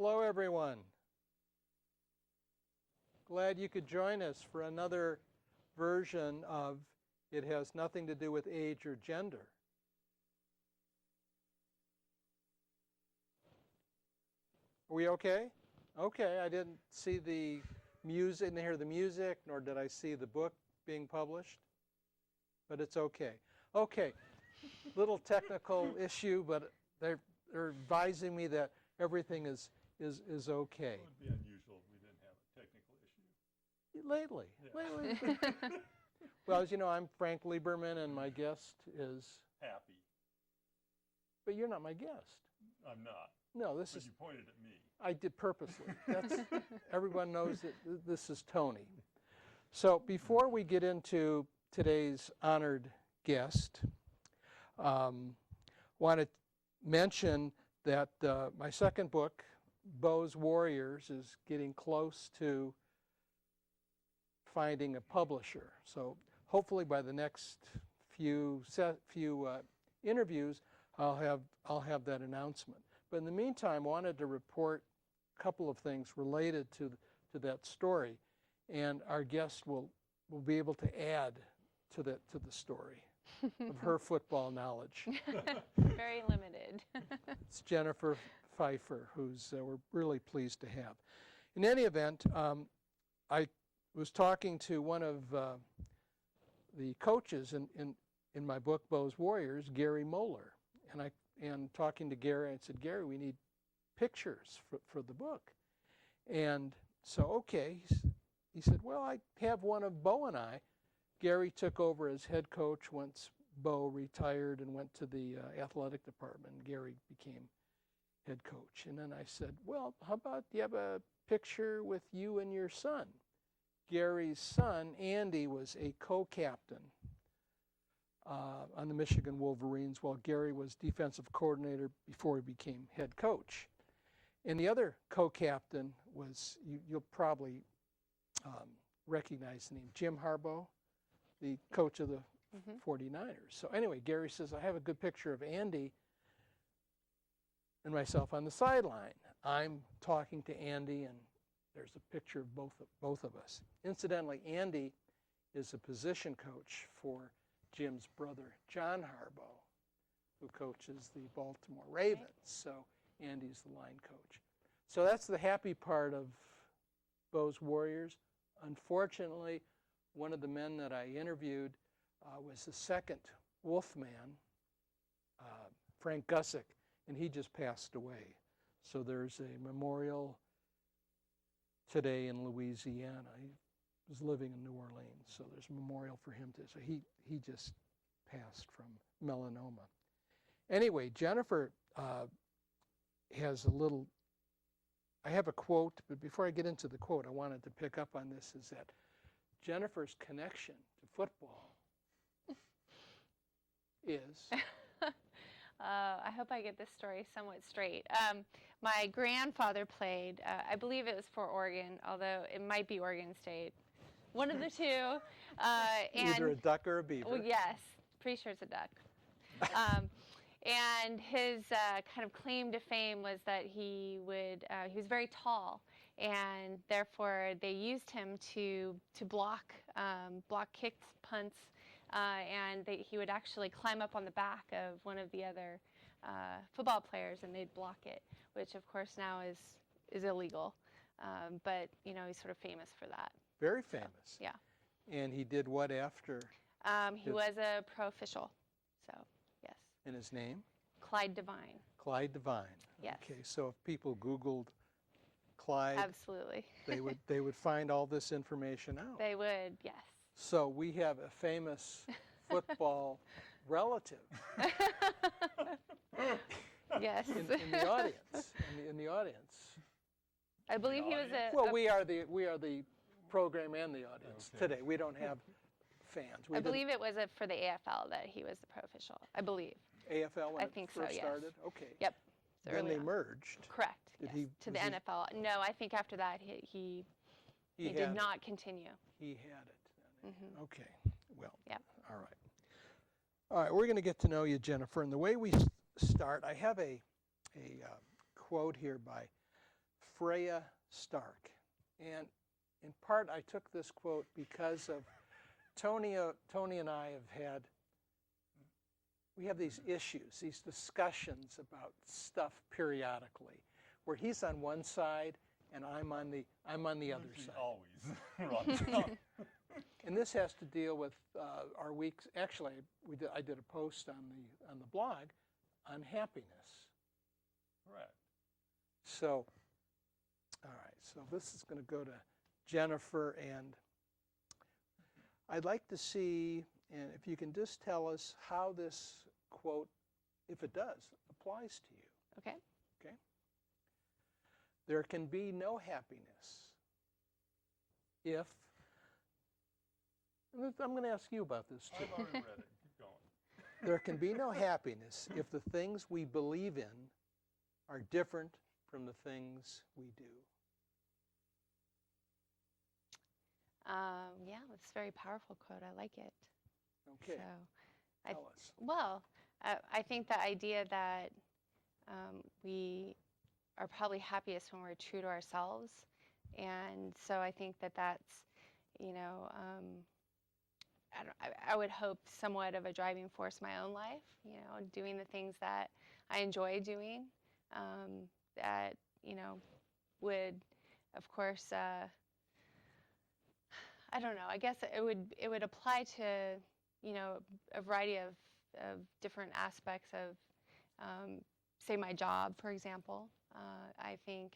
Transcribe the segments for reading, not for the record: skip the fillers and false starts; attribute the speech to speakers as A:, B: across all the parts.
A: Hello, everyone. Glad you could join us for another version of It Has Nothing to Do with Age or Gender. Are we okay? Okay, I didn't see the music, didn't hear the music, nor did I see the book being published, but it's okay. Okay, little technical issue, but they're advising me that everything is okay.
B: It would be unusual if we didn't have a technical issue.
A: Lately.
B: Yeah.
A: Well, as you know, I'm Frank Lieberman, and my guest is...
B: Happy.
A: But you're not my guest.
B: I'm not.
A: No, this
B: But
A: is...
B: you pointed at me.
A: I did purposely. Everyone knows that this is Tony. So before we get into today's honored guest, want to mention that my second book, Beau's Warriors, is getting close to finding a publisher. So hopefully by the next few interviews, I'll have that announcement. But in the meantime, I wanted to report a couple of things related to that story, and our guest will be able to add to the story of her football knowledge.
C: Very limited.
A: It's Jennifer Pfeifer, who's we're really pleased to have. In any event, I was talking to one of the coaches in my book, Beau's Warriors, Gary Moeller, and talking to Gary, I said, Gary, we need pictures for the book. And so, okay, he said, well, I have one of Beau and I. Gary took over as head coach once Beau retired and went to the athletic department. Gary became head coach. And then I said, well, how about you have a picture with you and your son? Gary's son, Andy, was a co-captain on the Michigan Wolverines, while Gary was defensive coordinator before he became head coach. And the other co-captain was, you'll probably recognize the name, Jim Harbaugh, the coach of the 49ers. So anyway, Gary says, I have a good picture of Andy and myself on the sideline. I'm talking to Andy, and there's a picture of both of us. Incidentally, Andy is a position coach for Jim's brother, John Harbaugh, who coaches the Baltimore Ravens. So Andy's the line coach. So that's the happy part of Beau's Warriors. Unfortunately, one of the men that I interviewed was the second Wolfman, Frank Gussick, and he just passed away. So there's a memorial today in Louisiana. He was living in New Orleans, so there's a memorial for him today. So he just passed from melanoma. Anyway, Jennifer has a little, I have a quote, but before I get into the quote, I wanted to pick up on this, is that Jennifer's connection to football is...
C: I hope I get this story somewhat straight. My grandfather played, I believe it was for Oregon, although it might be Oregon State. One of the two.
A: Either a duck or a beaver.
C: Well, yes, pretty sure it's a duck. And his kind of claim to fame was that he was very tall, and therefore they used him to block kicks, punts, and he would actually climb up on the back of one of the other football players, and they'd block it, which of course now is illegal. But you know, he's sort of famous for that.
A: Very famous.
C: So, yeah.
A: And he did what after?
C: He was a pro official, so yes.
A: And his name?
C: Clyde Devine.
A: Clyde Devine.
C: Yes.
A: Okay, so if people Googled Clyde,
C: absolutely,
A: they would find all this information out.
C: They would, yes.
A: So we have a famous football relative.
C: Yes.
A: In the audience. In the audience.
C: I believe he was a.
A: Well, we are the program and the audience today. We don't have fans.
C: I believe it was for the AFL that he was the pro official. I believe.
A: AFL when
C: I
A: it
C: think
A: first
C: so, yes.
A: started? Okay.
C: Yep. So
A: then they
C: on.
A: merged.
C: Correct.
A: Did
C: yes. To the NFL. No, I think after that he did not continue.
A: He had it.
C: Mm-hmm.
A: Okay. Well.
C: Yep.
A: All right. All right. We're going to get to know you, Jennifer. And the way we start, I have a quote here by Freya Stark. And in part, I took this quote because of Tony and I we have these issues, these discussions about stuff periodically, where he's on one side and I'm on the other
B: Usually
A: side.
B: Always. Right.
A: And this has to deal with our weeks. Actually, I did a post on the blog on happiness.
B: Correct.
A: So, all right. So this is going to go to Jennifer, and I'd like to see, and if you can just tell us how this quote, if it does, applies to you.
C: Okay.
A: Okay. There can be no happiness if. I'm going to ask you about this too.
B: I've already read it. Keep going.
A: There can be no happiness if the things we believe in are different from the things we do.
C: Yeah, it's a very powerful quote. I like it.
A: Okay.
C: So,
A: Tell us.
C: well, I think the idea that we are probably happiest when we're true to ourselves, and so I think that that's, I would hope somewhat of a driving force in my own life. Doing the things that I enjoy doing, that would, of course, I don't know. I guess it would apply to a variety of different aspects of, say, my job, for example. I think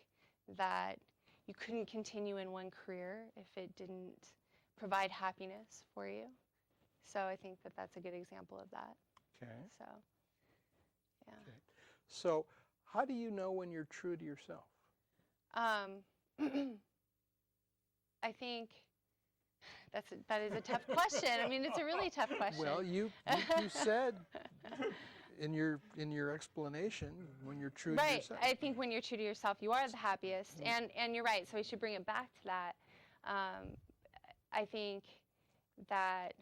C: that you couldn't continue in one career if it didn't provide happiness for you. So I think that that's a good example of that.
A: Okay.
C: So, yeah.
A: Okay. So how do you know when you're true to yourself?
C: I think that is a tough question. I mean, it's a really tough question.
A: Well, you said in your explanation when you're true to yourself.
C: Right. I think when you're true to yourself, you are the happiest. And you're right. So we should bring it back to that. I think that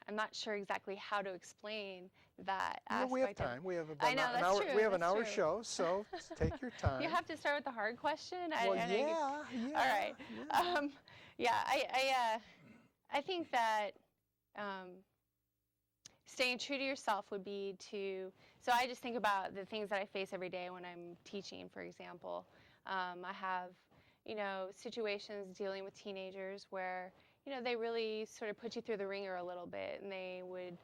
C: I'm not sure exactly how to explain that aspect.
A: We have time. We have about
C: I know,
A: an
C: that's
A: hour.
C: true,
A: We have an
C: that's
A: hour
C: true.
A: show, so take your time.
C: You have to start with the hard question.
A: Well, yeah.
C: All right.
A: Yeah.
C: I think that staying true to yourself would be to. So I just think about the things that I face every day when I'm teaching. For example, I have situations dealing with teenagers where they really sort of put you through the ringer a little bit, and they would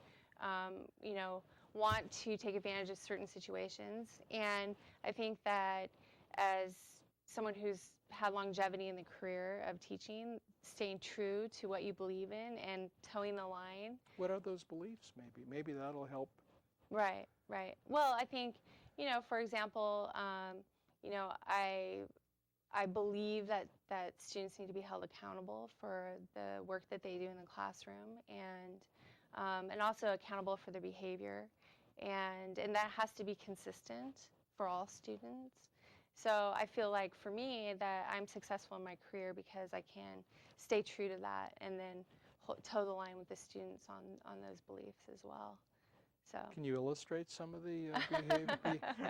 C: want to take advantage of certain situations. And I think that as someone who's had longevity in the career of teaching, staying true to what you believe in and towing the line.
A: What are those beliefs? Maybe that'll help.
C: Right. Well, I think for example, I believe that students need to be held accountable for the work that they do in the classroom, and also accountable for their behavior, and that has to be consistent for all students. So I feel like for me that I'm successful in my career because I can stay true to that and then toe the line with the students on those beliefs as well. So.
A: Can you illustrate some of the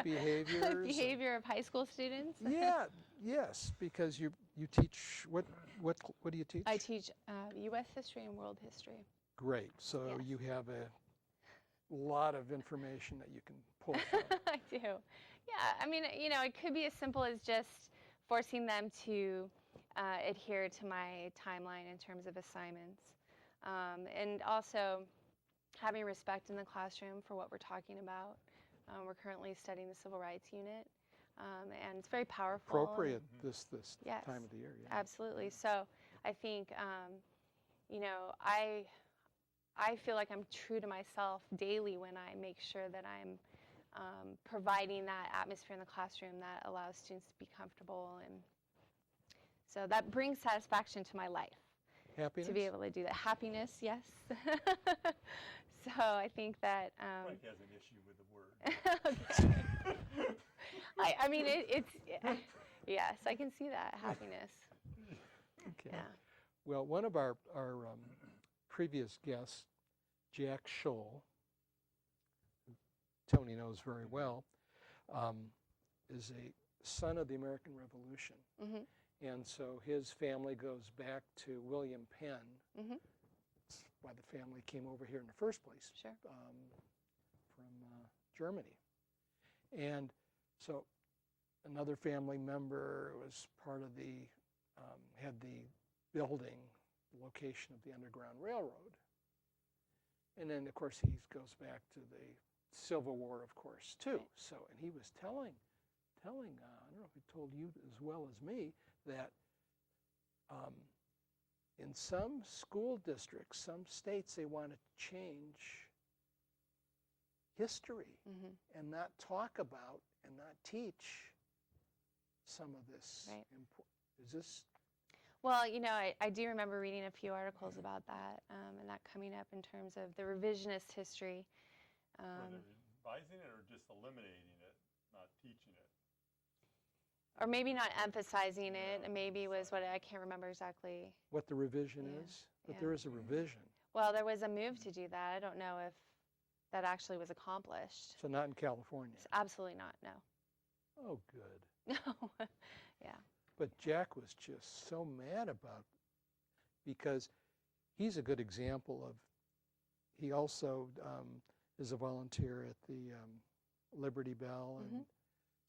A: behaviors?
C: Behavior of high school students?
A: Yeah. Yes, because you teach what do you teach?
C: I teach U.S. history and world history.
A: Great. So
C: Yes.
A: you have a lot of information that you can pull from.
C: I do. Yeah. I mean, it could be as simple as just forcing them to adhere to my timeline in terms of assignments, and also having respect in the classroom for what we're talking about. We're currently studying the Civil Rights Unit, and it's very powerful.
A: Appropriate this
C: Yes,
A: time of the year. Yeah.
C: absolutely. So I think, I feel like I'm true to myself daily when I make sure that I'm providing that atmosphere in the classroom that allows students to be comfortable, and so that brings satisfaction to my life.
A: Happiness?
C: To be able to do that. Happiness, yes. So I think that.
B: Mike has an issue with the word.
C: Okay. I mean, it's yes, I can see that happiness.
A: Okay.
C: Yeah.
A: Well, one of our previous guests, Jack Scholl, who Tony knows very well, is a son of the American Revolution.
C: Mhm.
A: And so his family goes back to William Penn.
C: Mhm.
A: That's why the family came over here in the first place,
C: Sure.
A: from Germany. And so another family member was part of the, had the building, the location of the Underground Railroad. And then, of course, he goes back to the Civil War, of course, too.
C: Right.
A: So, and he was telling, I don't know if he told you as well as me, that in some school districts, some states, they want to change history
C: Mhm.
A: and not talk about and not teach some of this.
C: Right.
A: Is this?
C: Well, I do remember reading a few articles about that, and that coming up in terms of the revisionist history.
B: Whether advising it or just eliminating it, not teaching it.
C: Or maybe not emphasizing it,
B: Yeah,
C: and maybe was what I can't remember exactly.
A: What the revision
C: Yeah,
A: is? But
C: yeah.
A: there is a revision.
C: Well, there was a move to do that. I don't know if that actually was accomplished.
A: So not in California.
C: It's absolutely not, no.
A: Oh, good.
C: No. Yeah.
A: But Jack was just so mad about it because he's a good example of, he also is a volunteer at the Liberty Bell, and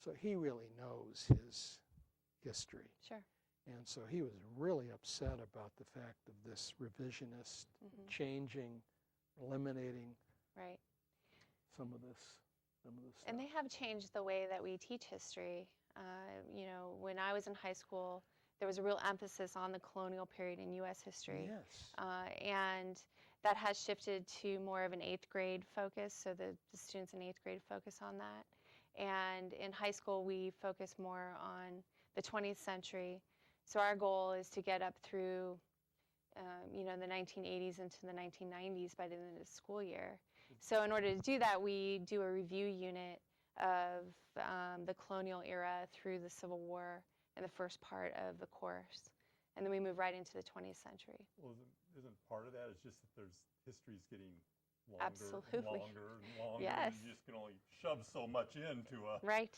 A: so he really knows his history.
C: Sure.
A: And so he was really upset about the fact of this revisionist changing, eliminating
C: Right.
A: some of this stuff.
C: And they have changed the way that we teach history. When I was in high school, there was a real emphasis on the colonial period in U.S. history.
A: Yes.
C: And that has shifted to more of an 8th grade focus, so the students in 8th grade focus on that. And in high school, we focus more on the 20th century. So our goal is to get up through, the 1980s into the 1990s by the end of the school year. So in order to do that, we do a review unit of the colonial era through the Civil War in the first part of the course. And then we move right into the 20th century.
B: Well, isn't part of that is just that there's history's getting longer
C: Absolutely.
B: and longer and longer.
C: Yes.
B: And you just can only shove so much into a,
C: Right.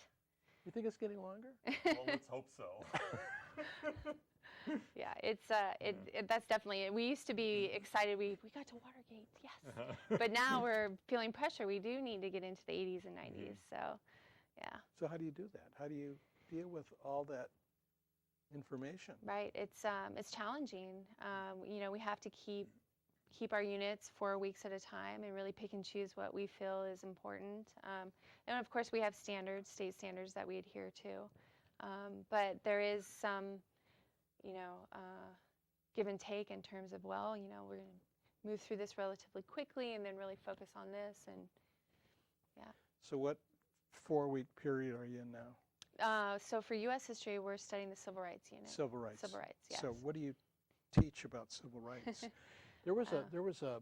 A: You think it's getting longer?
B: well, let's hope so.
C: Yeah, that's definitely it. We used to be excited. We got to Watergate, yes. But now we're feeling pressure. We do need to get into the 80s and 90s. So, yeah.
A: So how do you do that? How do you deal with all that information?
C: Right. It's challenging. We have to keep our units 4 weeks at a time and really pick and choose what we feel is important. And of course, we have standards, state standards that we adhere to. But there is some, give and take in terms of, we're going to move through this relatively quickly and then really focus on this. And yeah.
A: So what 4-week period are you in now?
C: So for U.S. history, we're studying the civil rights unit.
A: Civil rights.
C: Civil rights, yes.
A: So what do you teach about civil rights? There was a,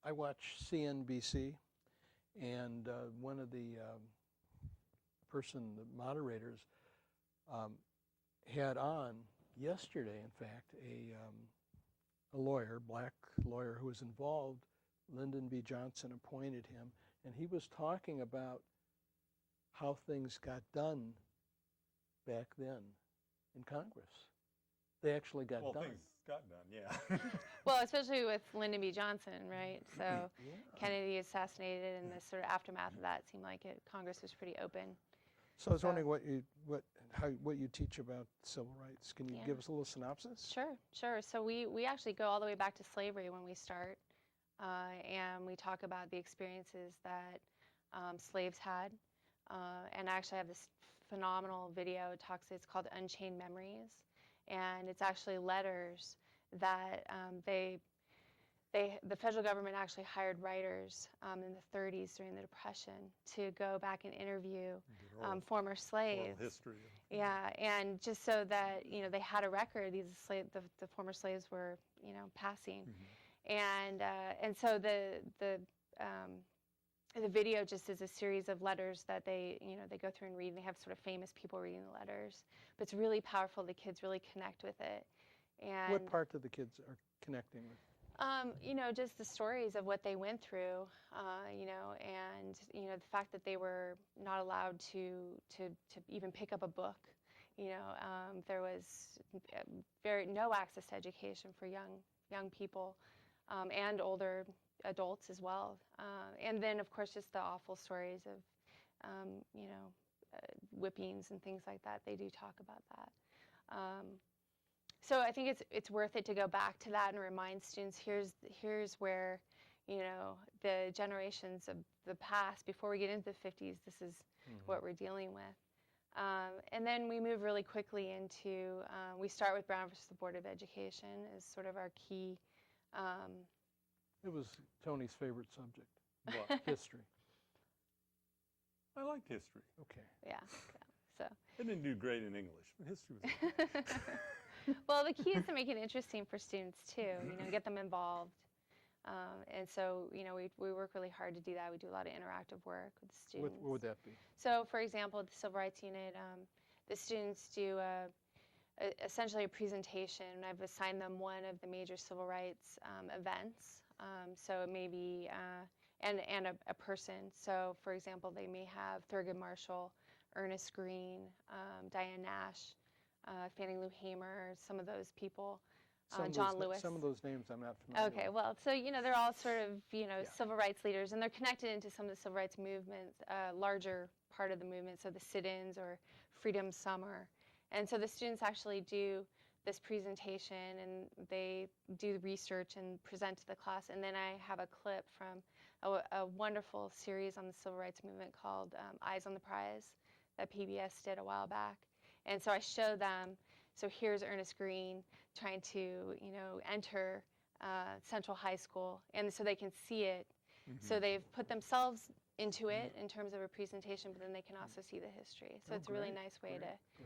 A: I watched CNBC, and one of the the moderators, had on yesterday, in fact, a lawyer, black lawyer who was involved. Lyndon B. Johnson appointed him, and he was talking about how things got done back then in Congress. They actually got done.
B: Well, things got done, yeah.
C: Well, especially with Lyndon B. Johnson, right? So
A: Yeah.
C: Kennedy assassinated, and the sort of aftermath of that seemed like Congress was pretty open.
A: So I was wondering what you teach about civil rights. Can you give us a little synopsis?
C: Sure. So we actually go all the way back to slavery when we start, and we talk about the experiences that slaves had. And I actually have this phenomenal video. It's called Unchained Memories, and it's actually letters that the federal government actually hired writers in the 30s during the Depression to go back and interview former slaves.
B: Oral history.
C: Yeah, and just so that they had a record. The former slaves were passing, and so the video just is a series of letters that they go through and read, and they have sort of famous people reading the letters. But it's really powerful. The kids really connect with it. And
A: What part of the kids are connecting with?
C: You know, just the stories of what they went through, you know, and you know the fact that they were not allowed to even pick up a book. You know, there was no access to education for young people and older adults as well. And then, of course, just the awful stories of, you know, whippings and things like that. They do talk about that. So I think it's worth it to go back to that and remind students here's where, you know, the generations of the past, before we get into the 50s, this is what we're dealing with. And then we move really quickly into, we start with Brown versus the Board of Education as sort of our key.
A: It was Tony's favorite subject,
B: What?
A: history.
B: I liked history.
A: Okay.
C: Yeah, so.
B: I didn't do great in English, but history was
C: Well, the key is to make it interesting for students too, you know, get them involved. And so, you know, we work really hard to do that. We do a lot of interactive work with the students.
A: What would that be?
C: So, for example, the Civil Rights Unit, the students do essentially a presentation. I've assigned them one of the major civil rights events. So it may be, and a person. So, for example, they may have Thurgood Marshall, Ernest Green, Diane Nash, Fannie Lou Hamer, some of those people, John Lewis.
A: Some of those names I'm not familiar with.
C: Okay, well, so, you know, they're all sort of, you know,
A: Yeah.
C: civil rights leaders, and they're connected into some of the civil rights movements, larger part of the movement, so the sit-ins or Freedom Summer. And so the students actually do this presentation, and they do research and present to the class. And then I have a clip from a wonderful series on the civil rights movement called Eyes on the Prize that PBS did a while back. And so I show them, so here's Ernest Green trying to, you know, enter Central High School, and so they can see it. So they've put themselves into it in terms of a presentation, but then they can also see the history. So it's a really nice way to,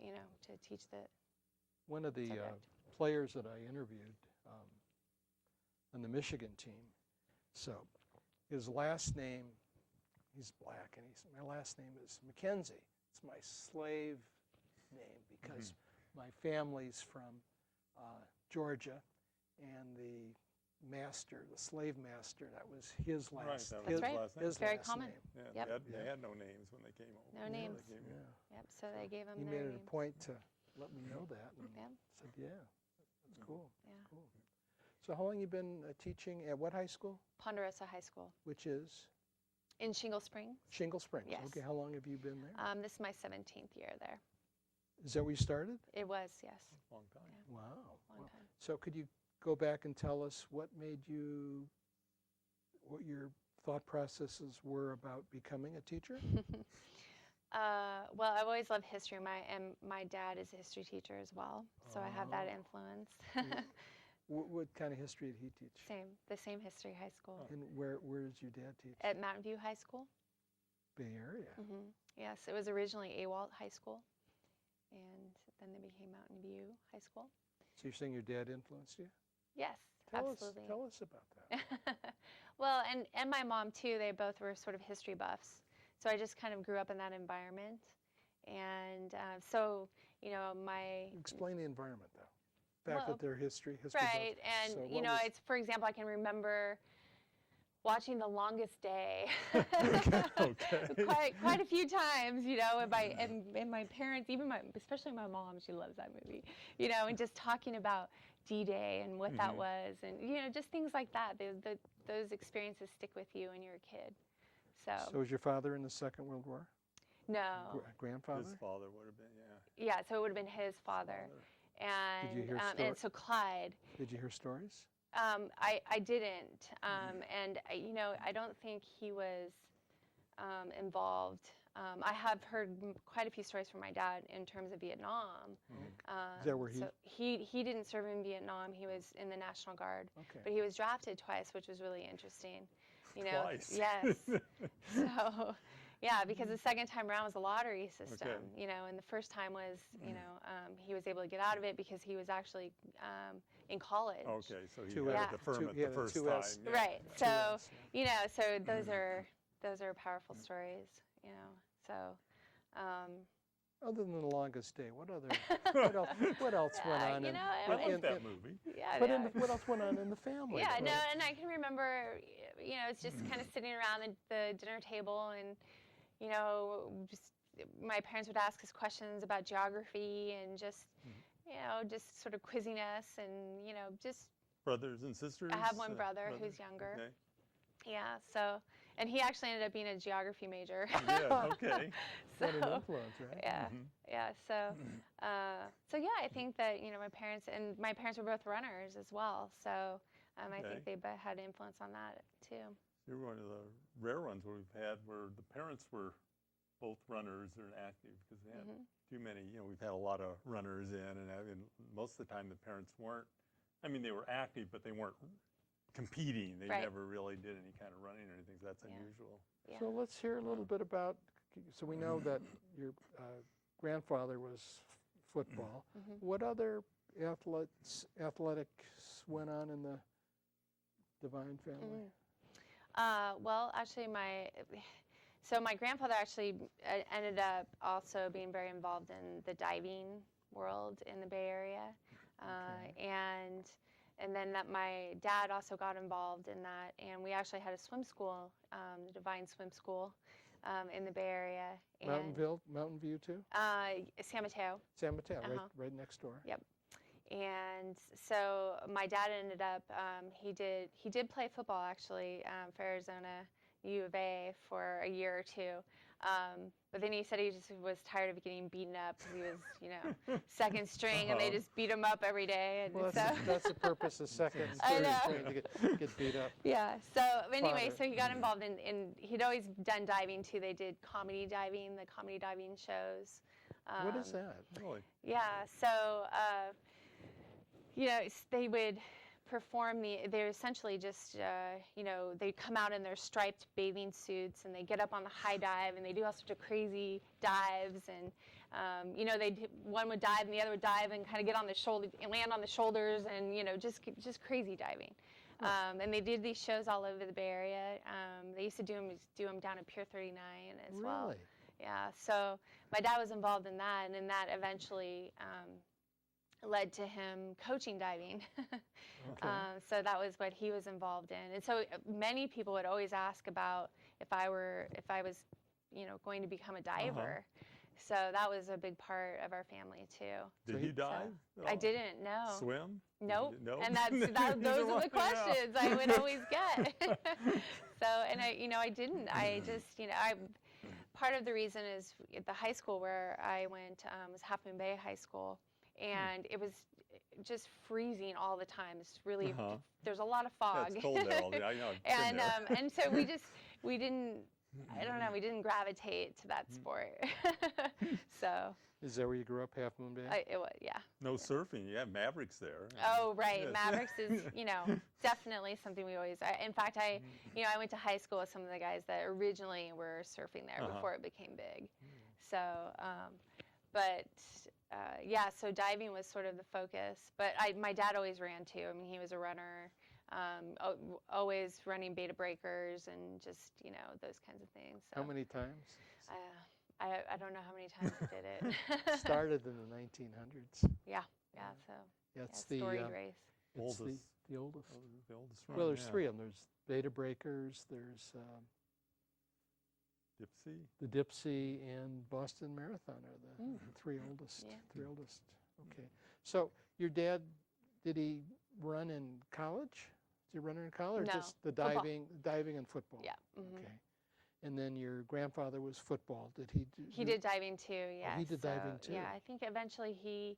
C: you know, to teach the
A: One of the
C: subject.
A: players that I interviewed on the Michigan team, so his last name, he's black, and my last name is McKenzie. It's my slave name because my family's from Georgia, and the slave master, that was his last,
B: Right, that was
A: his,
B: his last name.
A: his
C: Very
A: last
C: common.
A: name.
B: Yeah,
C: Yep.
B: they had no names when they came over.
C: No names.
B: They came
A: Yeah.
B: over.
C: Yep, so they gave them
A: He
C: their
A: made it
C: names.
A: a point to let me know that, and
C: Yeah.
A: said, yeah, that's cool.
C: Yeah.
A: Cool. So how long you been teaching at what high school?
C: Ponderosa High School
A: Which is
C: in Shingle Springs.
A: Shingle Springs.
C: Yes.
A: Okay, how long have you been there?
C: This is my 17th year there.
A: Is that where you started?
C: It was, yes,
B: Long time.
A: Wow.
C: long
A: Wow.
C: time.
A: So could you go back and tell us what your thought processes were about becoming a teacher?
C: Well, I've always loved history. My dad is a history teacher as well, so I have that
A: Oh.
C: influence.
A: What kind of history did he teach?
C: The same history high school
A: And where does your dad teach?
C: at Mountain View High School.
A: Bay Area.
C: Yes, it was originally AWALT High School, and then they became Mountain View High School.
A: So you're saying your dad influenced you?
C: Yes, absolutely.
A: Tell us about that.
C: Well, and my mom too. They both were sort of history buffs, so I just kind of grew up in that environment, and so you know
A: Explain the environment, though. The fact
C: Well,
A: that they're history
C: right,
A: buffs.
C: and
A: So
C: you
A: what
C: know,
A: was-
C: it's, for example, I can remember watching The Longest Day
B: Okay.
C: quite a few times, you know, and my parents, especially my mom, she loves that movie, you know, and just talking about D-Day and what that was, and you know, just things like that. Those experiences stick with you when you're a kid. So
A: was your father in the Second World War?
C: no,
A: Grandfather?
B: His father would have been, yeah.
C: yeah, so it would have been his father, and
A: Did you hear
C: and so Clyde.
A: Did you hear stories?
C: I didn't, and you know, I don't think he was involved. I have heard quite a few stories from my dad in terms of Vietnam.
A: Is that where
C: so he didn't serve in Vietnam. He was in the National Guard,
A: Okay.
C: but he was drafted twice, which was really interesting. You know,
B: Twice.
C: yes. So, yeah, because the second time around was a lottery system.
B: Okay.
C: You know, and the first time was, you know, he was able to get out of it because he was actually in college.
B: Okay, so he
A: Two
B: had
C: S.
B: to deferment
A: Two- yeah,
B: the first
A: two
B: time.
A: S.
B: Yeah.
C: Right.
A: Two
C: So,
A: S, yeah.
C: you know, so those are powerful stories, you know. So,
A: Other than The Longest Day, what else went on?
C: You know,
B: I
C: it
B: like that movie.
C: Yeah,
A: But
C: yeah.
A: what else went on in the family?
C: Yeah, no, and I can remember, you know, it's just kind of sitting around the dinner table, and you know, just my parents would ask us questions about geography and just, you know, just sort of quizzing us, and you know, just.
B: Brothers and sisters?
C: I have one brother who's younger.
B: Okay.
C: Yeah, so, and he actually ended up being a geography major.
B: Yeah, okay.
C: So,
A: What an influence, right?
C: yeah, yeah. So, so yeah, I think that, you know, my parents were both runners as well. So, I think they had influence on that too.
B: You're one of the rare ones where we've had where the parents were both runners and active, because they had too many. You know, we've had a lot of runners in, and most of the time the parents weren't. I mean, they were active, but they weren't competing. They never really did any kind of running or anything. So that's unusual.
C: Yeah.
A: So let's hear a little bit about. So we know that your grandfather was football. What other athletics went on in the Devine family?
C: Well, actually, my grandfather actually ended up also being very involved in the diving world in the Bay Area, and then that my dad also got involved in that, and we actually had a swim school, the Devine Swim School, in the Bay Area. And,
A: Mountain View too?
C: San Mateo.
A: San Mateo, right next door.
C: Yep. And so my dad ended up, he did play football actually for Arizona U of A for a year or two. But then he said he just was tired of getting beaten up because he was, you know, second string, and they just beat him up every day. And
A: Well,
C: so
A: that's the purpose of second and
C: I
A: third
C: know.
A: string, to get beat up.
C: yeah. So anyway,
A: Father.
C: so he got involved in he'd always done diving too. They did comedy diving, the comedy diving shows.
A: What is that?
B: Really?
C: Yeah. So you know, they would perform they're essentially just, you know, they come out in their striped bathing suits, and they get up on the high dive, and they do all sorts of crazy dives, and, you know, one would dive and the other would dive and kind of get on the shoulder, and land on the shoulders, and, you know, just crazy diving. And they did these shows all over the Bay Area. They used to do them down at Pier 39 as well.
A: Really?
C: Yeah, so my dad was involved in that, and then that eventually led to him coaching diving. So that was what he was involved in. And so many people would always ask about if I was, you know, going to become a diver. So that was a big part of our family too.
B: Did you dive?
C: I didn't, no.
B: Swim?
C: Nope.
B: Nope.
C: And those are the questions I would always get. So, and I didn't. I just, you know, part of the reason is the high school where I went was Half Moon Bay High School, and it was just freezing all the time. It's really, there's a lot of fog.
B: Yeah, it's cold there all day. I know.
C: And so we didn't, I don't know, we didn't gravitate to that sport. So.
A: Is that where you grew up, Half Moon Bay?
C: It was, yeah.
B: No surfing. You have Mavericks there.
C: Oh, right.
B: Yes.
C: Mavericks is, you know, definitely something we always, in fact, I went to high school with some of the guys that originally were surfing there before it became big. So, yeah, so diving was sort of the focus. But my dad always ran too. I mean, he was a runner, always running beta breakers and just, you know, those kinds of things. So,
A: How many times?
C: I don't know how many times he did it.
A: Started in the 1900s.
C: Yeah, so
A: It's
C: story race.
A: It's
B: Oldest.
A: the oldest.
B: The oldest one.
A: Well, there's three of them. There's beta breakers, there's
B: Dipsy.
A: the Dipsy, and Boston Marathon are the three oldest.
C: Yeah.
A: Three oldest. Okay. So your dad, did he run in college? Did he run in college, or
C: No,
A: just the
C: football.
A: diving and football?
C: Yeah.
A: Okay. And then your grandfather was football. Did he do?
C: He did diving too, yes.
A: he did diving too.
C: Yeah, I think eventually he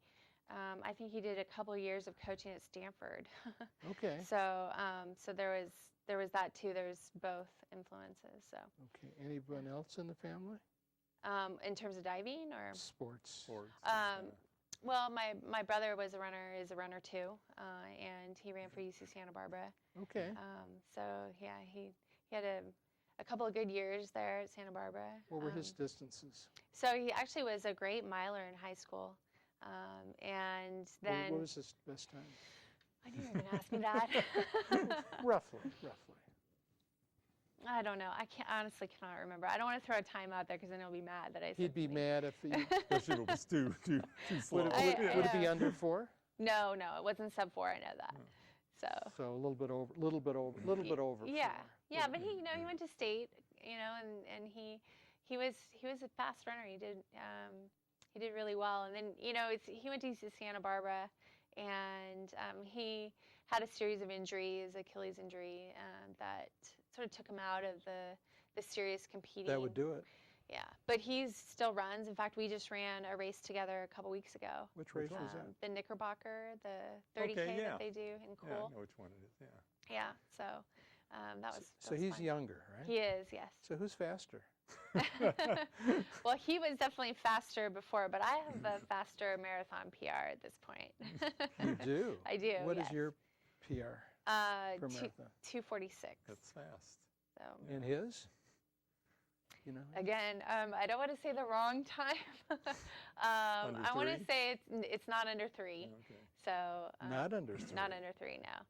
C: did a couple of years of coaching at Stanford.
A: Okay.
C: So there was that too. There's both influences. So.
A: Okay. Anyone else in the family?
C: In terms of diving or
B: Sports.
C: well, my brother is a runner too, and he ran for UC Santa Barbara.
A: Okay.
C: So yeah, he had a couple of good years there at Santa Barbara.
A: What were his distances?
C: So he actually was a great miler in high school, and then
A: What was his best time?
C: I knew you were going to ask me that.
A: Roughly.
C: I don't know. I honestly cannot remember. I don't want to throw a time out there because then he'll be mad that I said
A: He'd be
C: something.
A: mad if you,
B: Especially if it was too slow.
A: would
C: I-
A: it be under 4?
C: No, it wasn't sub 4. I know that. So.
A: So a little bit over,
C: Yeah,
A: 4.
C: yeah, but he, he went to state, and he was a fast runner. He did really well, and then he went to UC Santa Barbara, and he had a series of injuries, Achilles injury, that sort of took him out of the serious competing.
A: That would do it.
C: Yeah, but he still runs. In fact, we just ran a race together a couple weeks ago.
A: Which race was that?
C: The Knickerbocker, the 30K
B: Okay, yeah.
C: that they do in
B: Yeah, I
C: Cool.
B: know which one it is, yeah.
C: Yeah, so that was.
A: So
C: that was
A: he's
C: fun.
A: younger, right?
C: He is, yes.
A: So who's faster?
C: Well, he was definitely faster before, but I have a faster marathon PR at this point.
A: You do?
C: I do.
A: What is
C: yes.
A: your PR for marathon?
C: 2:46.
B: That's fast.
C: So
A: And his? You know?
C: again, I don't want to say the wrong time.
B: Under
C: I want to
B: 3?
C: say it's not under 3.
B: Okay.
C: So
A: Not under 3.
C: not under 3 now.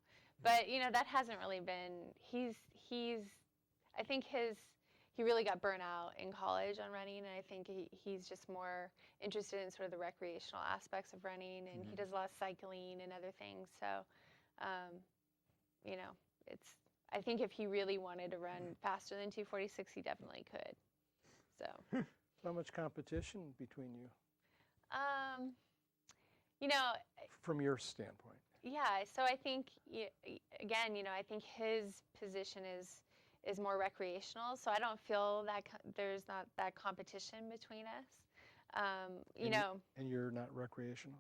C: But that hasn't really been. He's. I think he really got burnt out in college on running, and I think he's just more interested in sort of the recreational aspects of running, and he does a lot of cycling and other things. So, it's. I think if he really wanted to run faster than 2:46, he definitely could. So.
A: How much competition between you, from your standpoint?
C: Yeah. So I think again, I think his position is more recreational. So I don't feel that there's not that competition between us.
A: And you're not recreational?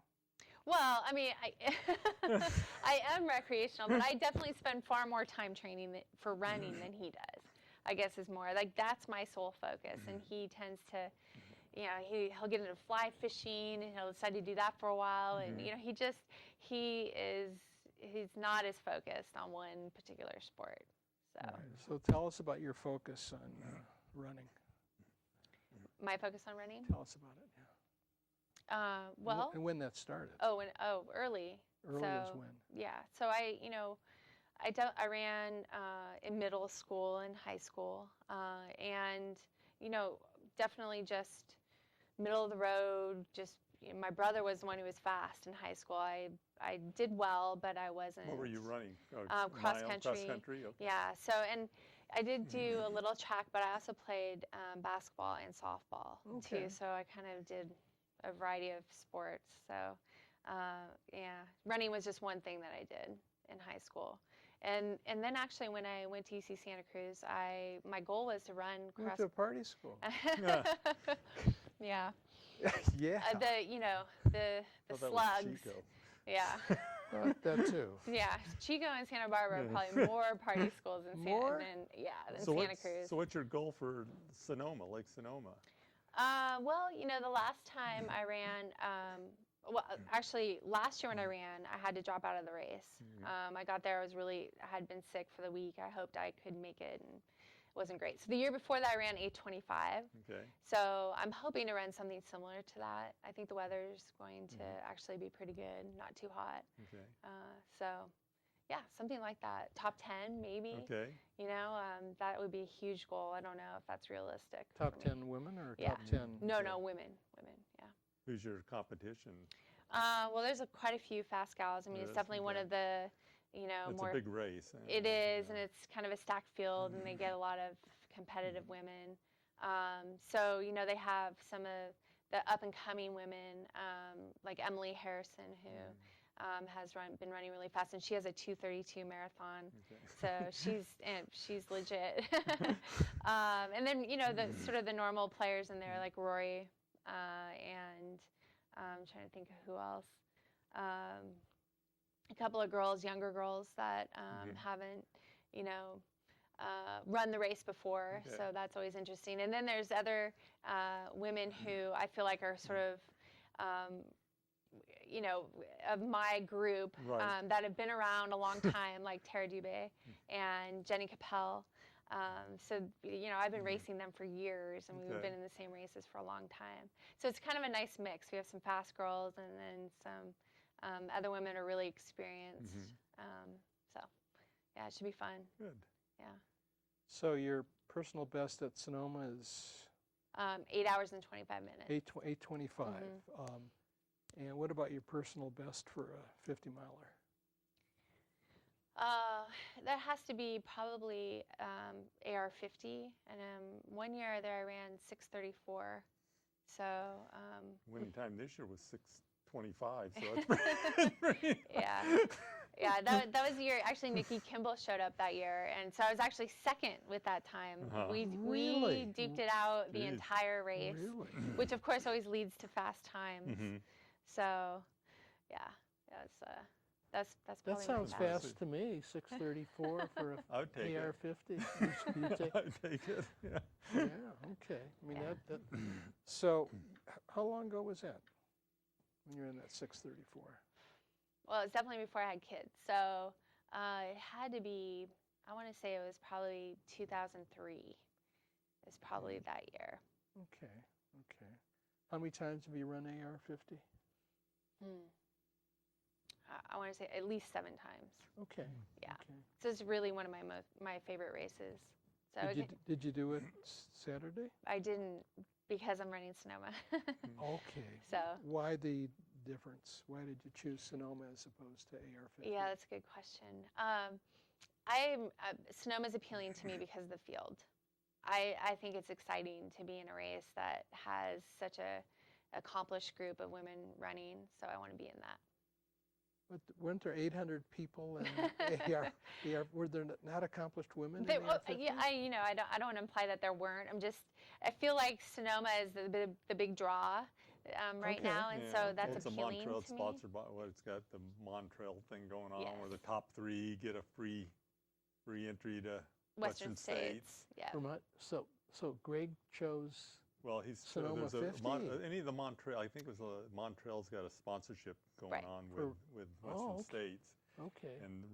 C: Well, I mean, I am recreational, but I definitely spend far more time training for running than he does. I guess is more like that's my sole focus, and he tends to, he'll get into fly fishing, and he'll decide to do that for a while, and he's not as focused on one particular sport. So
A: Right. So tell us about your focus on running.
C: my focus on running.
A: Tell us about it. Yeah.
C: Well,
A: And when that started.
C: Early.
A: Early
C: so,
A: as when?
C: Yeah. So I ran in middle school and high school, and definitely just middle of the road. Just my brother was the one who was fast in high school. I did well, but I wasn't.
B: What were you running?
C: Cross country.
B: Cross country. Okay.
C: Yeah. So and I did do a little track, but I also played basketball and softball
A: Okay.
C: too. So I kind of did a variety of sports. So yeah, running was just one thing that I did in high school. And then actually when I went to UC Santa Cruz, my goal was to run
A: You went
C: cross.
A: to a party school.
C: Yeah.
A: Yeah.
C: The
B: Oh, that was
C: slugs.
B: Chico.
C: Yeah.
A: That too.
C: Yeah. Chico and Santa Barbara are probably more party schools than
A: More?
C: than
B: So
C: Santa Cruz.
B: So what's your goal for Sonoma, Lake Sonoma?
C: Well, the last time I ran, actually last year when I ran, I had to drop out of the race. I got there, I had been sick for the week. I hoped I could make it, and it wasn't great. So the year before that, I ran 8:25.
B: Okay.
C: So I'm hoping to run something similar to that. I think the weather's going to actually be pretty good, not too hot.
B: Okay.
C: So, yeah, something like that. Top 10, maybe.
B: Okay.
C: That would be a huge goal. I don't know if that's realistic.
A: Top
C: for me.
A: 10 women or
C: Yeah.
A: top 10?
C: No, women. Yeah.
B: Who's your competition?
C: Well, there's quite a few fast gals. I mean, it's
B: Yes,
C: definitely one
B: okay.
C: of the,
B: It's
C: more.
B: a big race.
C: It is, and it's kind of a stacked field, and they get a lot of competitive women. So, they have some of the up-and-coming women, like Emily Harrison, who has been running really fast, and she has a 2:32 marathon.
B: Okay.
C: So she's legit. And then, the sort of the normal players in there, like Rory, and I'm trying to think of who else. A couple of younger girls that haven't, run the race before.
B: Okay.
C: So that's always interesting. And then there's other women who I feel like are sort of, of my group
B: Right.
C: that have been around a long time, like Tara Dubé and Jenny Capel. So, I've been racing them for years, and we've
B: Okay.
C: been in the same races for a long time. So it's kind of a nice mix. We have some fast girls, and then some other women are really experienced. So, yeah, it should be fun.
B: Good.
C: Yeah.
A: So your personal best at Sonoma is
C: 8 hours and 25 minutes.
A: 8:25. And what about your personal best for a 50 miler?
C: That has to be probably AR 50. And one year there I ran 6:34. So
B: Winning time this year was 6:25, so that's pretty.
C: yeah. That was the year. Actually, Nikki Kimball showed up that year, and so I was actually second with that time. We duked it out the entire race, which of course always leads to fast times. So, yeah, that's probably
A: That sounds
C: my
A: fast to me. 6:34 for a
B: I would take
A: AR
B: it.
A: 50.
B: I would take it. Yeah.
A: Yeah. Okay. I mean that. So, how long ago was that? When you were in that 6:34?
C: Well, it's definitely before I had kids. So it had to be, I want to say it was probably 2003. It's probably that year.
A: Okay. Okay. How many times have you run AR 50?
C: I want to say at least 7 times.
A: Okay.
C: Yeah.
A: Okay.
C: So it's really one of my favorite races. So
A: Did you do it Saturday?
C: I didn't because I'm running Sonoma.
A: Okay.
C: So
A: why the difference? Why did you choose Sonoma as opposed to AR 50?
C: yeah, that's a good question. Sonoma's appealing to me because of the field. I think it's exciting to be in a race that has such a accomplished group of women running, so I want to be in that.
A: But weren't there 800 people in AR? Were there not accomplished women in AR 50?
C: Yeah, I don't want to imply that there weren't. I feel like Sonoma is the big draw right now, and so that's
B: it's
C: appealing
B: a Montreal,
C: to me.
B: sponsored by it's got the Montreal thing going on,
C: Yes.
B: where the top 3 get a free entry to
C: Western States. Yeah.
A: So Greg chose.
B: Well,
A: Sonoma
B: there's
A: 50.
B: Any of the Montreal. I think it was Montreal's got a sponsorship going on with Western States.
A: Okay.
B: And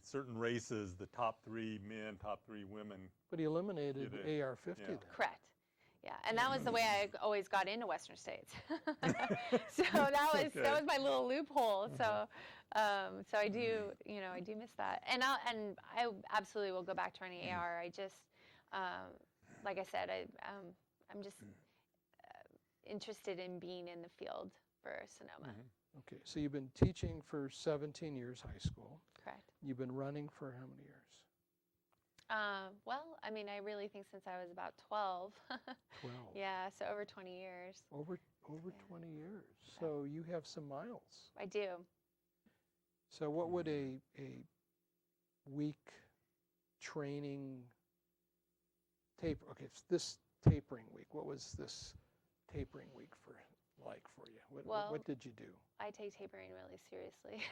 B: certain races, the top 3 men, top 3 women.
A: But he eliminated AR 50 then.
C: Correct. Yeah, and that was the way I always got into Western States. So that was my little loophole. So I do miss that, and I absolutely will go back to running AR. I just like I said, I'm just interested in being in the field for Sonoma.
A: Okay, so you've been teaching for 17 years, high school.
C: Correct.
A: You've been running for how many years?
C: Well, I mean, I really think since I was about 12.
A: 12.
C: Yeah, so over 20 years.
A: Over 20 years. So you have some miles.
C: I do.
A: So what would a week training it's this tapering week. What was this tapering week for you? What did you do?
C: I take tapering really seriously.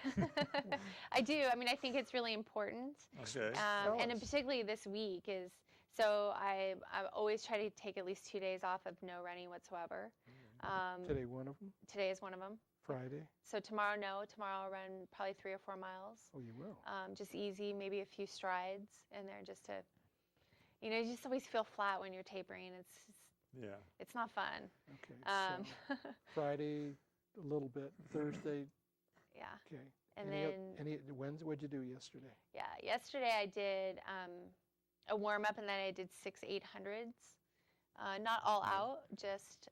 C: I do. I mean, I think it's really important.
B: Okay.
C: And particularly this week is, so I always try to take at least 2 days off of no running whatsoever.
A: Today one of them?
C: Today is one of them.
A: Friday?
C: So tomorrow I'll run probably 3 or 4 miles.
A: Oh, you will?
C: Just easy, maybe a few strides in there just to, you just always feel flat when you're tapering. It's not fun.
A: Okay. So Friday, a little bit. Thursday.
C: Yeah.
A: Okay.
C: And
A: what'd you do yesterday?
C: Yeah, yesterday I did a warm up, and then I did 6 800s. Not all out, just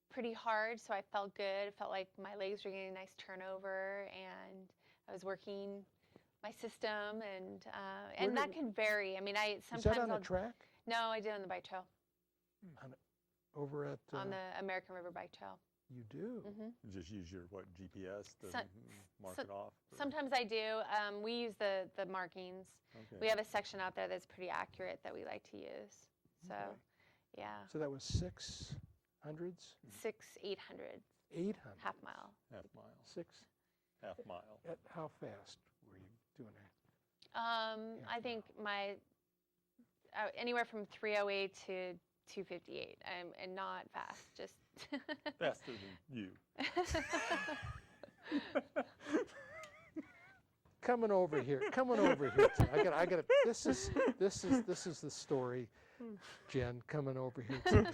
C: pretty hard. So I felt good. It felt like my legs were getting a nice turnover, and I was working my system, and that can vary. I mean, sometimes
A: is that on a track?
C: No, I did on the bike trail.
A: Over at
C: on the American River Bike Trail.
A: You do?
B: You just use your GPS to mark it off?
C: Sometimes I do. We use the markings.
B: Okay.
C: We have a section out there that's pretty accurate that we like to use. So, yeah.
A: So that was 600s?
C: 6 800s.
A: 800?
C: Half mile.
B: Half mile.
A: 6?
B: Half mile.
A: At how fast were you doing it?
C: I think anywhere from 3:08 to 2:58, and not fast, just
B: faster than you.
A: Coming over here. I got. This is the story, Jen. Coming over here today.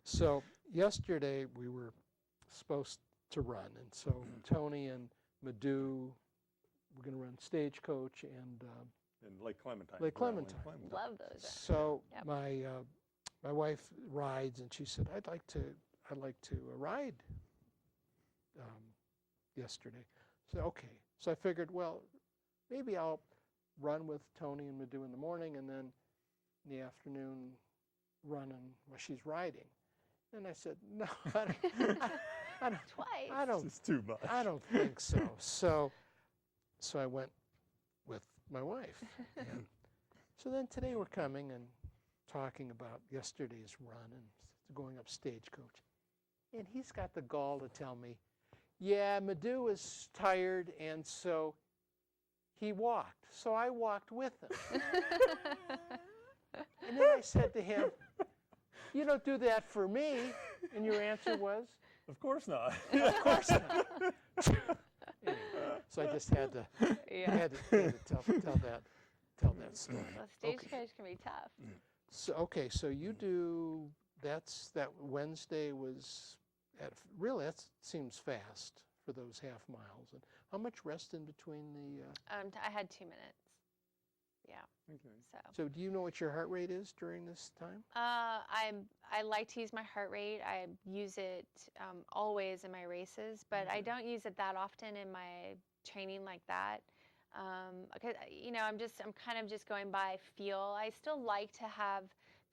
A: So yesterday we were supposed to run, and so Tony and Madhu were going to run Stagecoach, and
B: in Lake Clementine.
A: Lake
B: around
A: Clementine.
C: Love those.
A: So
C: Yep.
A: my wife rides, and she said, I'd like to ride yesterday. So okay. So I figured, well, maybe I'll run with Tony and Madhu in the morning, and then in the afternoon running while she's riding. And I said, no, I don't.
C: Twice.
A: I don't.
B: It's too much.
A: I don't think so. So I went with my wife. And so then today we're coming and talking about yesterday's run and going up Stagecoach. And he's got the gall to tell me, yeah, Madhu was tired, and so he walked. So I walked with him. And then I said to him, you don't do that for me. And your answer was?
B: Of course not.
A: Of course not. Anyway, so I just had to,
C: Yeah.
A: tell that story.
C: Well, Stagecoach can be tough.
A: So so you do that Wednesday was really that seems fast for those half miles. And how much rest in between the?
C: I had 2 minutes. Yeah.
B: Okay.
A: So do you know what your heart rate is during this time?
C: I like to use my heart rate. I use it always in my races, but I don't use it that often in my training like that. Because I'm kind of just going by feel. I still like to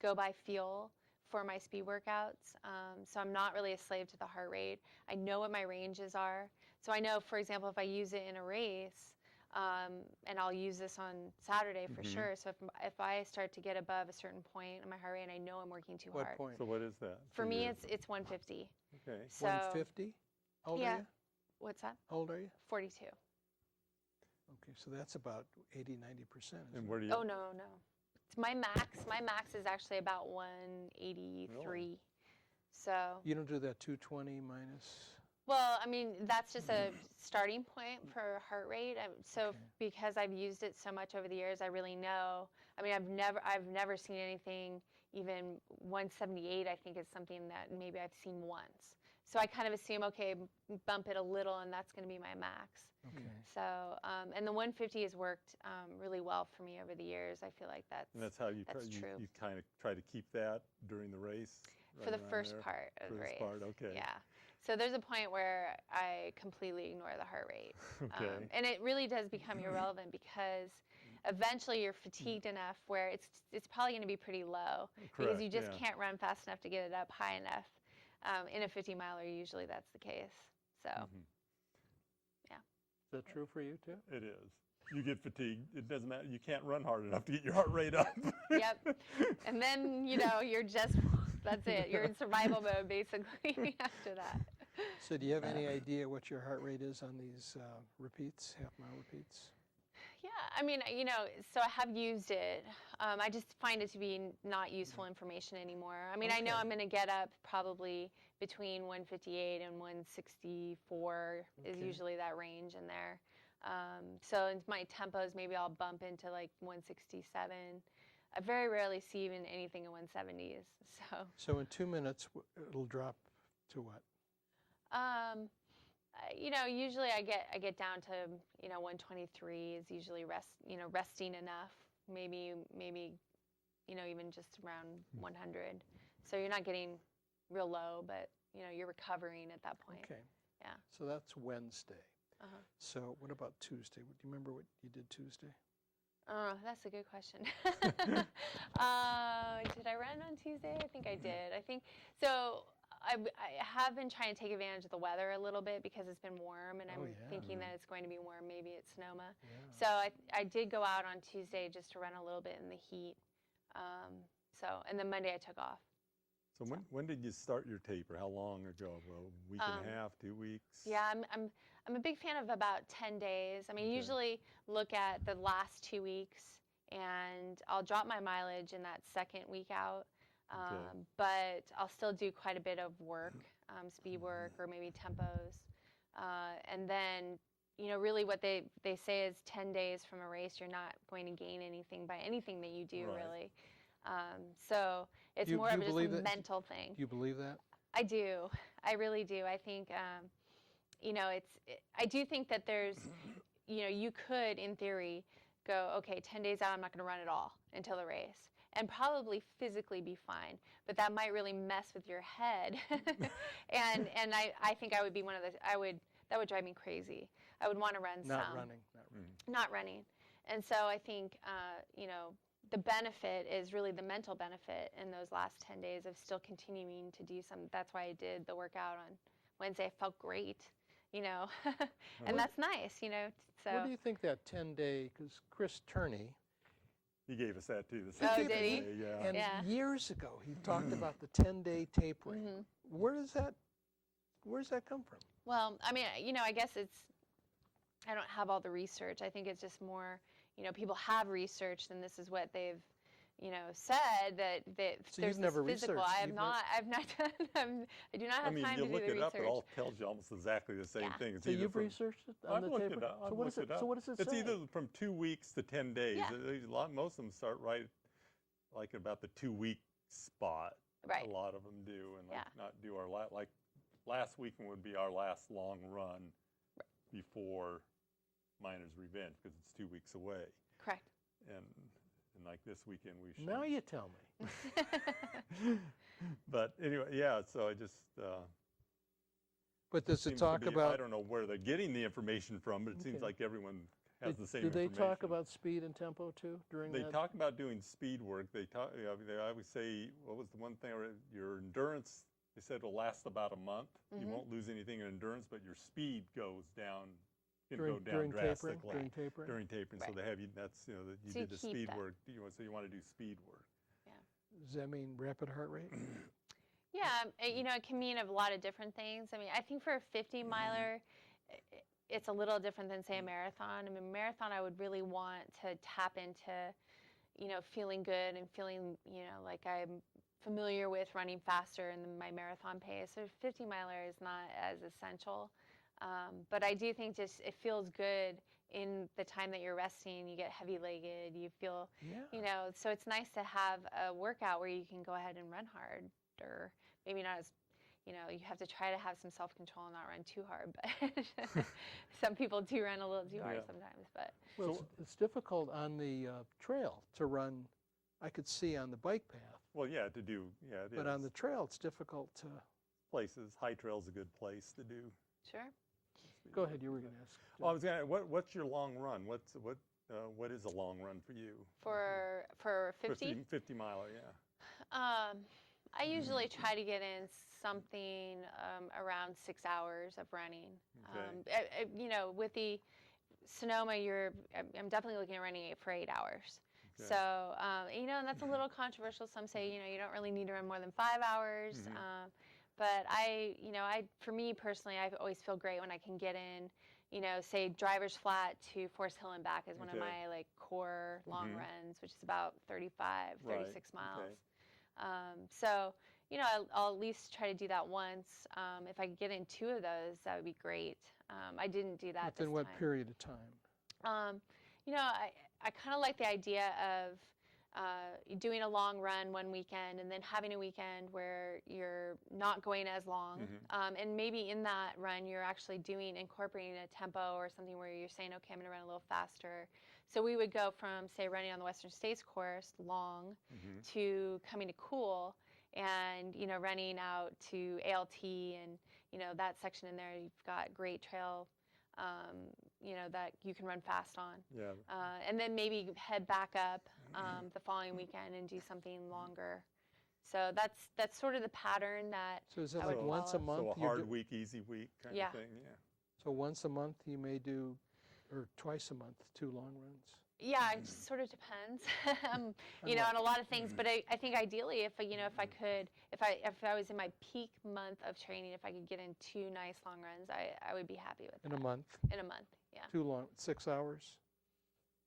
C: go by feel for my speed workouts. So I'm not really a slave to the heart rate. I know what my ranges are. So I know, for example, if I use it in a race, and I'll use this on Saturday for sure. So if I start to get above a certain point in my heart rate, and I know I'm working too hard.
A: What point?
B: So what is that?
C: For me, it's 150.
B: Okay.
C: So
A: 150? How old are you?
C: What's that?
A: How old are you?
C: 42.
A: Okay, so that's about 80, 90%.
B: And where do you?
C: Oh no. It's my max is actually about 183.
B: Really?
C: So.
A: You don't do that 220 minus?
C: Well, I mean, that's just a starting point for heart rate. So because I've used it so much over the years, I really know. I mean, I've never seen anything even 178. I think is something that maybe I've seen once. So I kind of assume, okay, bump it a little, and that's going to be my max.
A: Okay.
C: So, and the 150 has worked really well for me over the years. I feel like that's.
B: And that's how you
C: true.
B: you kind of try to keep that during the race.
C: For the
B: right around
C: first
B: there?
C: part of the
B: First
C: race.
B: part, okay.
C: Yeah. So there's a point where I completely ignore the heart rate.
B: Okay.
C: And it really does become irrelevant because eventually you're fatigued enough where it's probably going to be pretty low because you just can't run fast enough to get it up high enough. In a 50-miler, usually that's the case. So, yeah.
A: Is that true for you too?
B: It is. You get fatigued. It doesn't matter. You can't run hard enough to get your heart rate up.
C: Yep. And then, you're just, that's it. You're in survival mode, basically, after that.
A: So do you have any idea what your heart rate is on these repeats, half-mile repeats?
C: Yeah, I mean, so I have used it. I just find it to be not useful information anymore. I mean, I know I'm going to get up probably between 158 and 164 is usually that range in there. So in my tempos, maybe I'll bump into like 167. I very rarely see even anything in 170s.
A: So in 2 minutes, it'll drop to what?
C: Usually I get down to 123 is usually resting enough. Maybe even just around 100. So you're not getting real low, but you're recovering at that point.
A: Okay.
C: Yeah.
A: So that's Wednesday.
C: Uh-huh.
A: So what about Tuesday? Do you remember what you did Tuesday?
C: Oh, that's a good question. Did I run on Tuesday? I think I did. I think so. I have been trying to take advantage of the weather a little bit because it's been warm, and I'm thinking that it's going to be warm. Maybe it's Sonoma.
A: Yeah.
C: So I did go out on Tuesday just to run a little bit in the heat. And then Monday I took off.
B: So when did you start your taper? How long ago? Well, a week and a half, 2 weeks?
C: Yeah, I'm a big fan of about 10 days. I mean, usually look at the last 2 weeks, and I'll drop my mileage in that second week out. But I'll still do quite a bit of work, speed work or maybe tempos. And then, really what they say is 10 days from a race, you're not going to gain anything by anything that you do, really. So it's more of just a mental thing.
A: Do you believe that?
C: I do. I really do. I think, I do think that there's, you could, in theory, go, okay, 10 days out, I'm not going to run at all until the race, and probably physically be fine. But that might really mess with your head. and I think I would be one of those, that would drive me crazy. I would want to run
A: Not
C: some.
A: running.
C: Not running. And so I think, you know, the benefit is really the mental benefit in those last 10 days of still continuing to do some. That's why I did the workout on Wednesday. I felt great, you know, and that's nice, you know. So.
A: Where do you think that 10-day, because Chris Turney,
B: He gave us that too.
C: Oh, did he?
B: Yeah.
A: and
C: Yeah.
A: years ago he talked about the 10-day tapering. Where's that come from?
C: Well, I mean, you know, I guess I don't have all the research. I think it's just more, you know, people have researched, and this is what they've, you know, said that
A: So
C: there's
A: you've never
C: this physical.
A: researched,
C: I've not done. I do not have
B: I mean,
C: time
B: you
C: to do
B: look
C: the
B: it
C: research.
B: up, it all tells you almost exactly the same
C: Yeah.
B: thing. It's
A: So
B: either
A: you've
B: from,
A: researched it on
B: I've
A: the
B: looked
A: taper?
B: it up.
A: So what does it? So what does it
B: It's
A: say?
B: either from 2 weeks to 10 days.
C: Yeah.
B: Most of them start right, like about the 2-week spot.
C: Right.
B: A lot of them do, and like
C: Yeah.
B: not do our like last weekend would be our last long run before Miner's Revenge because it's 2 weeks away,
C: Correct.
B: and like this weekend we should.
A: Now you tell me.
B: But anyway, yeah. So I just.
A: But does it
B: Seems to
A: talk
B: be-
A: about?
B: I don't know where they're getting the information from, but it seems
A: Okay.
B: like everyone has the same
A: Do they
B: information.
A: talk about speed and tempo too during
B: They
A: that?
B: talk about doing speed work. They always say, what was the one thing? Your endurance, they said, will last about a month. You won't lose anything in endurance, but your speed goes down. Can go down
A: during
B: drastically
A: tapering. During tapering.
B: During tapering. So
C: Right.
B: they have you. That's that you
C: So you
B: did the
C: keep
B: speed
C: that.
B: work. So you want to do speed work.
A: Does that mean rapid heart rate?
C: Yeah, you know, it can mean a lot of different things. I mean, I think for a 50 miler, it's a little different than, say, a marathon. I mean, marathon, I would really want to tap into, you know, feeling good and feeling, you know, like I'm familiar with running faster in my marathon pace. So 50 miler is not as essential. But I do think just it feels good in the time that you're resting. You get heavy-legged. You feel, you know, so it's nice to have a workout where you can go ahead and run hard, or maybe not as, you know, you have to try to have some self-control and not run too hard. But some people do run a little too hard sometimes. But
A: Well, it's difficult on the trail to run. I could see on the bike path,
B: Well, yeah, to do. Yeah, it
A: but
B: is.
A: on the trail, it's difficult to.
B: Places, High Trail's a good place to do.
C: sure.
A: Go ahead. You were going to ask.
B: Oh, I was gonna. What's your long run? What is a long run for you?
C: For 50?
B: 50 miler, yeah.
C: I usually try to get in something around 6 hours of running.
B: Okay.
C: You know, with the Sonoma, I'm definitely looking at running it for 8 hours.
B: Okay.
C: So, you know, and that's a little controversial. Some say, you know, you don't really need to run more than 5 hours. But for me personally, I always feel great when I can get in, you know, say Driver's Flat to Forest Hill and back is one of my like core long runs, which is about 35, 36 miles.
B: Okay.
C: So, you know, I'll at least try to do that once. If I could get in 2 of those, that would be great. I didn't do that
A: Within
C: this
A: what
C: time.
A: period of time?
C: You know, I kind of like the idea of doing a long run one weekend and then having a weekend where you're not going as long. And maybe in that run, you're actually incorporating a tempo or something where you're saying, okay, I'm going to run a little faster. So we would go from, say, running on the Western States course long to coming to Cool and, you know, running out to ALT and, you know, that section in there, you've got great trail, you know, that you can run fast on.
B: Yeah.
C: And then maybe head back up the following weekend and do something longer. So that's sort of the pattern that.
A: So is it
C: I
A: like
C: would
A: once a
C: follow.
A: month?
B: So a
A: you
B: hard
A: do-
B: week, easy week kind
C: Yeah.
B: of thing. Yeah.
A: So once a month you may do, or twice a month, 2 long runs.
C: Yeah, it just sort of depends, you know, on a lot of things. But I think ideally, if I was in my peak month of training, if I could get in 2 nice long runs, I would be happy with that.
A: In a month,
C: In a month, yeah.
A: 2 long, 6 hours.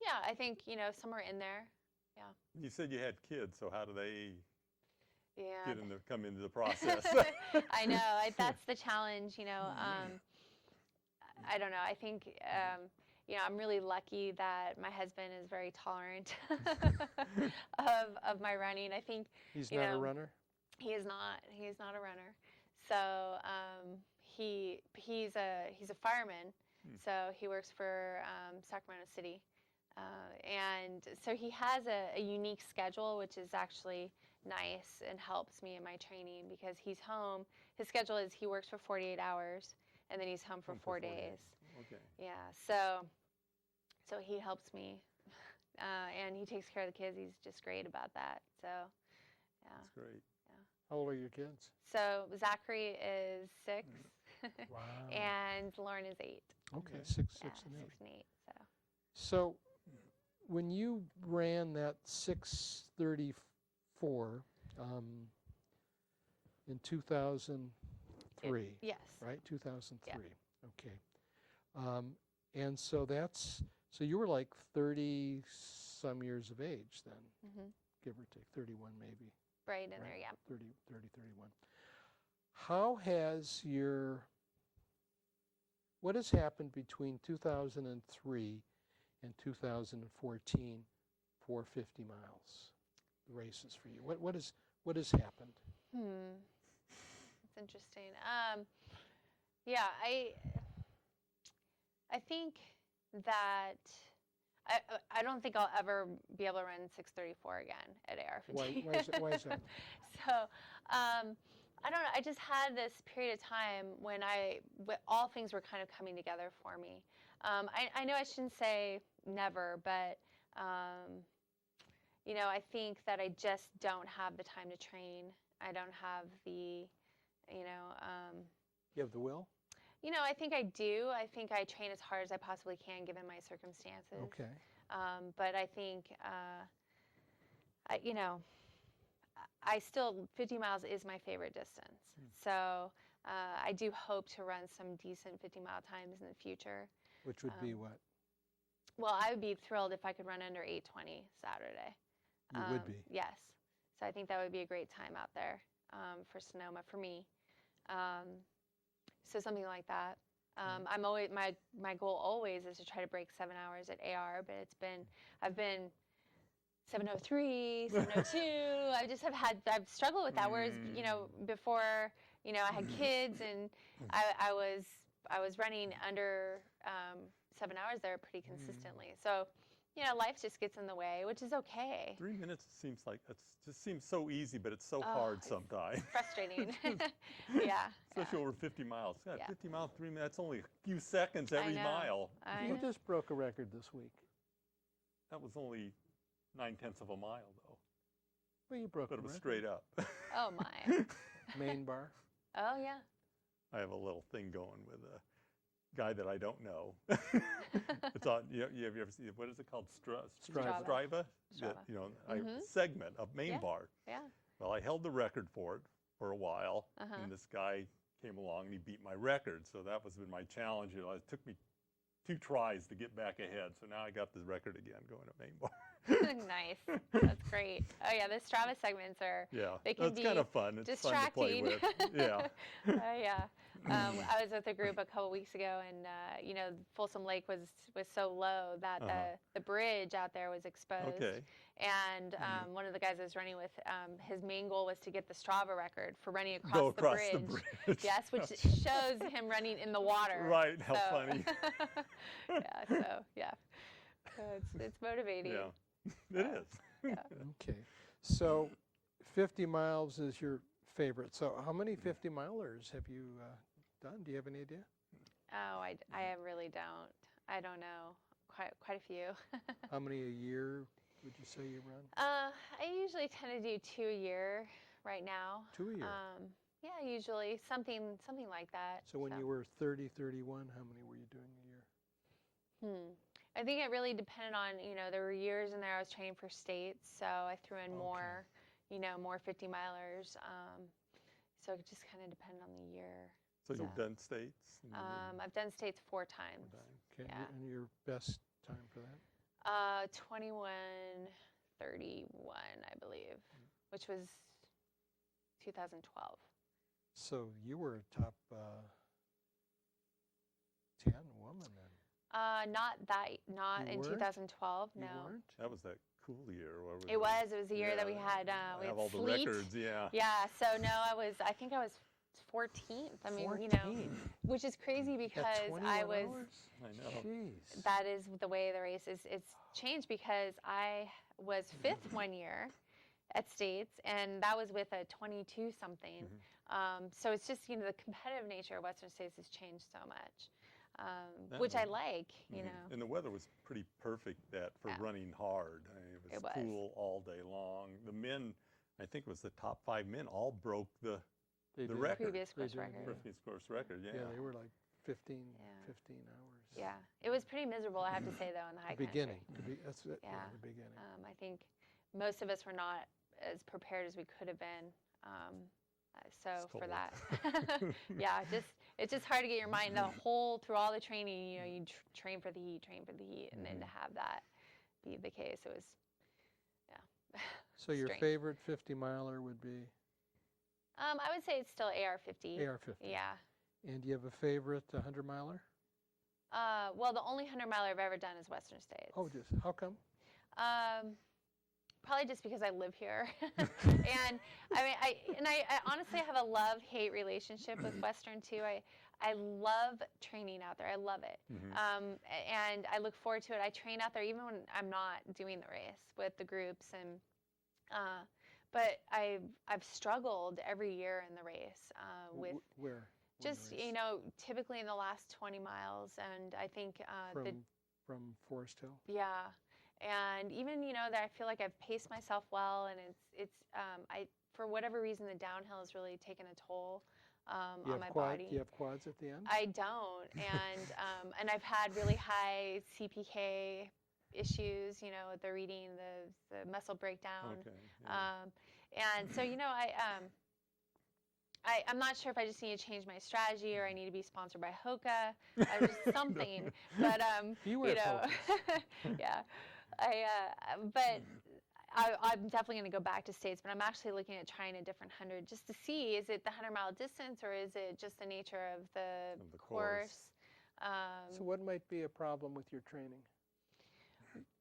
C: Yeah, I think, you know, somewhere in there. Yeah.
B: You said you had kids, so how do they
C: Yeah.
B: come into the process?
C: I know. That's the challenge, you know. I don't know. I think, you know, I'm really lucky that my husband is very tolerant of my running. I think
A: He's
C: You
A: not a
C: know,
A: runner?
C: he is not. He is not a runner. So he's a fireman. So he works for Sacramento City. And so he has a unique schedule, which is actually nice and helps me in my training because he's home. His schedule is he works for 48 hours and then he's home for 4 days.
B: Okay.
C: Yeah, so he helps me, and he takes care of the kids. He's just great about that. So, yeah.
B: That's great.
C: Yeah.
A: How old are your kids?
C: So Zachary is 6,
A: Wow.
C: and Lauren is 8.
A: Okay,
B: Okay.
A: 6
C: Yeah,
A: and 8.
C: 6 and 8. So.
A: So when you ran that 6:34 in 2003,
C: Yes.
A: right? 2003. Okay. And so so you were like 30 some years of age then,
C: Hmm.
A: give or take, 31 maybe,
C: Right in
A: Right.
C: there, yeah.
A: 30, 31. How has what has happened between 2003 and 2014 for 50 miles races for you? What has happened?
C: It's interesting. Yeah, I think that I don't think I'll ever be able to run 6:34 again at AR-15.
A: Why is that?
C: So, I don't know. I just had this period of time when all things were kind of coming together for me. I know I shouldn't say never, but I think that I just don't have the time to train. I don't have the,
A: You have the will?
C: I think I do. I think I train as hard as I possibly can given my circumstances.
A: Okay.
C: But I think, I still, 50 miles is my favorite distance. So I do hope to run some decent 50-mile times in the future.
A: Which would be what?
C: Well, I would be thrilled if I could run under 8:20 Saturday.
A: You would be.
C: Yes. So I think that would be a great time out there for Sonoma for me. So something like that. I'm always my goal always is to try to break 7 hours at AR, but I've been 7:03, 7:02. I've struggled with that. Whereas before I had kids and I was running under 7 hours there pretty consistently. So life just gets in the way, which is okay.
B: 3 minutes seems like just seems so easy, but it's so hard sometimes.
C: Frustrating. Yeah.
B: Especially over 50 miles. Yeah,
C: Yeah.
B: 50 miles, 3 minutes. That's only a few seconds every
C: know.
B: mile.
A: You just broke a record this week.
B: That was only 9/10 of a mile, though.
A: Well, you broke
B: But
A: a
B: it was
A: record.
B: straight up.
C: Oh my.
A: Main bar.
C: Oh yeah.
B: I have a little thing going with a guy that I don't know. It's on. Have you ever seen what is it called?
A: Strava.
B: Strava.
C: Strava.
B: Segment of main
C: Yeah.
B: bar.
C: Yeah.
B: Well, I held the record for it for a while, and this guy came along and he beat my record. So that was been my challenge. It took me 2 tries to get back ahead. So now I got the record again going at main bar.
C: Nice. That's great. Oh yeah, the Strava segments are.
B: Yeah,
C: They can
B: that's
C: be
B: kind of fun. It's
C: distracting.
B: fun to play with. Yeah.
C: Yeah. I was with a group a couple weeks ago, and Folsom Lake was so low that the bridge out there was exposed.
B: Okay.
C: And one of the guys I was running with, his main goal was to get the Strava record for running across,
B: Go across the bridge.
C: Yes, which shows him running in the water.
B: Right. How funny.
C: Yeah. So it's motivating.
B: Yeah. It is.
A: Okay. So 50 miles is your favorite. So how many 50 milers have you done? Do you have any idea?
C: Oh, I really don't. I don't know. Quite a few.
A: How many a year would you say you run?
C: I usually tend to do 2 a year right now.
A: 2 a year.
C: Yeah, usually something like that.
A: So when you were 30, 31, how many were you doing a year?
C: I think it really depended on, there were years in there I was training for states, so I threw in more 50 milers. So it just kind of depended on the year.
B: So you've done states?
C: I've done states 4 times.
A: Okay.
C: Yeah.
A: And your best time for that?
C: 21:31, I believe, which was 2012.
A: So you were a top 10 woman then?
C: Not
A: You
C: in
A: weren't?
C: 2012.
A: You
C: No.
A: weren't?
B: That was that cool year. Where
C: It was the year that we had
B: have all the
C: sleet.
B: records. Yeah.
C: Yeah. So no, I think I was 14th. I mean,
A: 14.
C: which is crazy
A: At
C: because
A: 21
C: I was.
A: hours?
B: I know.
A: Jeez.
C: That is the way the race is. It's changed because I was 5th one year at States, and that was with a 22 something. So it's just the competitive nature of Western States has changed so much, which I like.
B: And the weather was pretty perfect for running hard. I mean, it was cool all day long. The men, I think it was the top 5 men, all broke the record.
C: Previous course record.
B: Previous course record, yeah.
A: Yeah, they were like 15 hours.
C: Yeah, it was pretty miserable, I have to say, though, in the high country.
A: Beginning. That's it. Yeah, the beginning.
C: I think most of us were not as prepared as we could have been. So for that, yeah, it's just hard to get your mind through all the training. You train for the heat, and then to have that be the case, it was,
A: So your favorite 50 miler would be?
C: I would say it's still AR-50.
A: AR-50.
C: Yeah.
A: And do you have a favorite 100 miler?
C: Well, the only 100 miler I've ever done is Western States.
A: Oh, how come?
C: Probably just because I live here, and I honestly have a love-hate relationship with Western too. I love training out there. I love it, and I look forward to it. I train out there even when I'm not doing the race with the groups, and but I've struggled every year in the race with
A: where
C: just typically in the last 20 miles, and I think
A: from Forest Hill.
C: Yeah. And even, that I feel like I've paced myself well, and for whatever reason, the downhill has really taken a toll on my body.
A: Do you have quads at the end?
C: I don't, and I've had really high CPK issues, the reading, the muscle breakdown.
B: Okay, yeah.
C: And so, I'm not sure if I just need to change my strategy or I need to be sponsored by Hoka or just something, but
A: you wear
C: yeah. But I'm definitely going to go back to States, but I'm actually looking at trying a different 100 just to see, is it the 100-mile distance or is it just the nature of the course?
A: So what might be a problem with your training?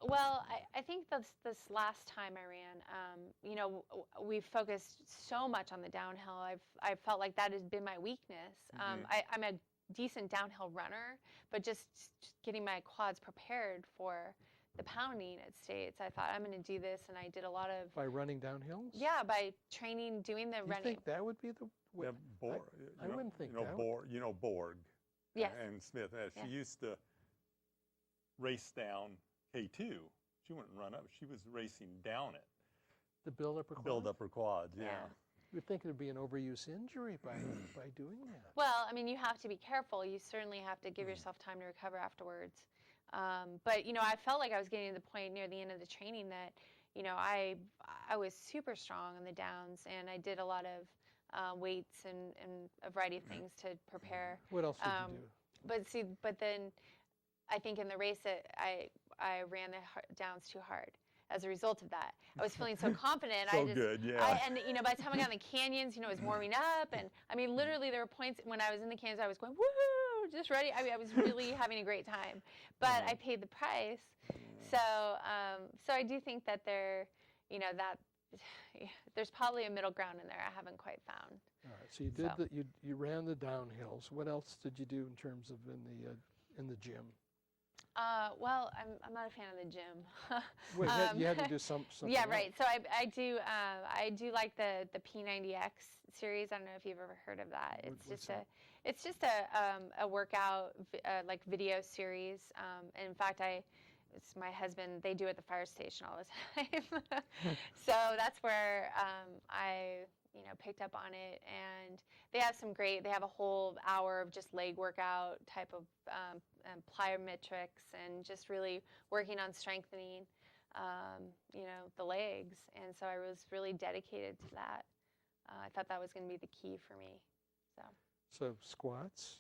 C: Well, I think this last time I ran, we focused so much on the downhill. I've felt like that has been my weakness. I'm a decent downhill runner, but just getting my quads prepared for the pounding at States, I thought I'm going to do this, and I did a lot of
A: by running downhills.
C: Yeah, by training, doing the running.
A: You think that would be the way?
B: Yeah,
A: I wouldn't think that.
B: Borg.
C: Yes.
B: And Smith. She used to race down K2. She wouldn't run up. She was racing down it.
A: To build up her quads?
B: Build up her quads, yeah.
A: You'd think it would be an overuse injury by doing that.
C: Well, I mean, you have to be careful. You certainly have to give yourself time to recover afterwards. But, I felt like I was getting to the point near the end of the training that, I was super strong on the downs, and I did a lot of weights and a variety of things to prepare.
A: What else did you do?
C: But then I think in the race I ran the downs too hard. As a result of that, I was feeling so confident.
B: Good, yeah.
C: And by the time I got in the canyons, it was warming up, and I mean, literally, there were points when I was in the canyons, I was going, woohoo, just ready. I mean, I was really having a great time, but I paid the price. So I do think that there's probably a middle ground in there I haven't quite found.
A: All right. So you did you ran the downhills. What else did you do in terms of in the gym?
C: Well, I'm not a fan of the gym.
A: Wait, you had to do something.
C: Yeah,
A: else.
C: right. So I do like the P90X series. I don't know if you've ever heard of that. It's just a workout like video series. In fact, it's my husband. They do it at the fire station all the time. So that's where I picked up on it, and they have a whole hour of just leg workout type of plyometrics and just really working on strengthening, the legs. And so I was really dedicated to that. I thought that was going to be the key for me.
A: So squats?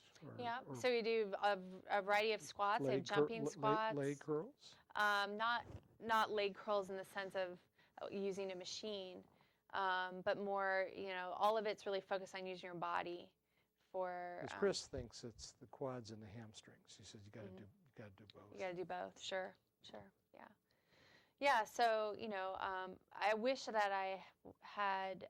C: So we do a variety of squats. I have jumping squats.
A: Leg curls?
C: Not leg curls in the sense of using a machine. But more, all of it's really focused on using your body for.
A: Because Chris thinks it's the quads and the hamstrings. He says you got to do both.
C: You got to do both. Sure, yeah. So I wish that I had